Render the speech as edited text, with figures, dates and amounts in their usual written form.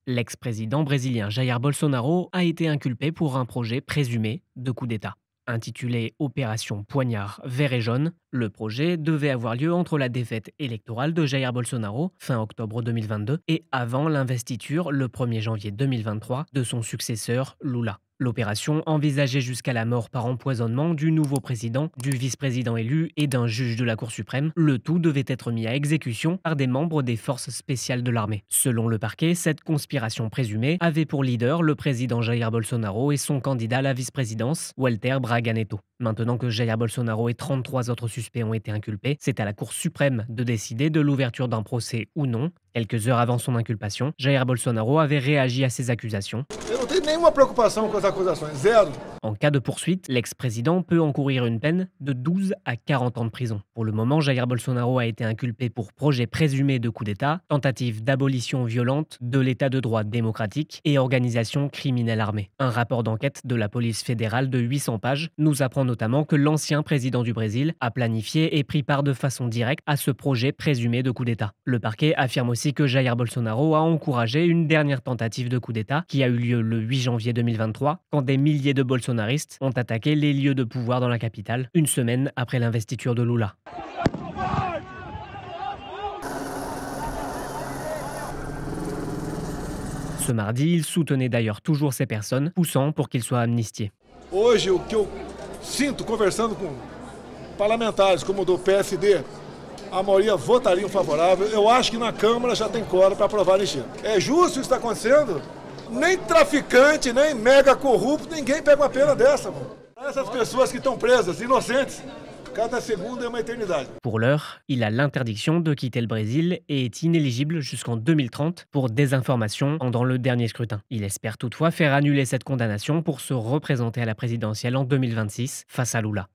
L'ex-président brésilien Jair Bolsonaro a été inculpé pour un projet présumé de coup d'État. Intitulé Opération Poignard vert et jaune, le projet devait avoir lieu entre la défaite électorale de Jair Bolsonaro, fin octobre 2022, et avant l'investiture, le 1er janvier 2023, de son successeur Lula. L'opération envisageait jusqu'à la mort par empoisonnement du nouveau président, du vice-président élu et d'un juge de la Cour suprême. Le tout devait être mis à exécution par des membres des forces spéciales de l'armée. Selon le parquet, cette conspiration présumée avait pour leader le président Jair Bolsonaro et son candidat à la vice-présidence, Walter Braga Neto. Maintenant que Jair Bolsonaro et 33 autres suspects ont été inculpés, c'est à la Cour suprême de décider de l'ouverture d'un procès ou non. Quelques heures avant son inculpation, Jair Bolsonaro avait réagi à ces accusations. Eu não tenho nenhuma preocupação com as acusações, zero. En cas de poursuite, l'ex-président peut encourir une peine de 12 à 40 ans de prison. Pour le moment, Jair Bolsonaro a été inculpé pour projet présumé de coup d'État, tentative d'abolition violente de l'État de droit démocratique et organisation criminelle armée. Un rapport d'enquête de la police fédérale de 800 pages nous apprend notamment que l'ancien président du Brésil a planifié et pris part de façon directe à ce projet présumé de coup d'État. Le parquet affirme aussi que Jair Bolsonaro a encouragé une dernière tentative de coup d'État qui a eu lieu le 8 janvier 2023 quand des milliers de bolsonaristes ont attaqué les lieux de pouvoir dans la capitale, une semaine après l'investiture de Lula. Ce mardi, il soutenait d'ailleurs toujours ces personnes, poussant pour qu'ils soient amnistiés. Hoje, o que eu sinto conversando com parlamentares como o do PSD, a maioria votariam favorável. Eu acho que na Câmara já tem quórum para aprovar a anistia. É justo isso que está acontecendo? Nem traficante, nem mega corrupto, ninguém pega uma pena dessa, mano. Essas pessoas que estão presas, inocentes, cada segundo é uma eternidade. Pour l'heure, il a l'interdiction de quitter le Brésil et est inéligible jusqu'en 2030 pour désinformation pendant le dernier scrutin. Il espère toutefois faire annuler cette condamnation pour se représenter à la présidentielle en 2026 face à Lula.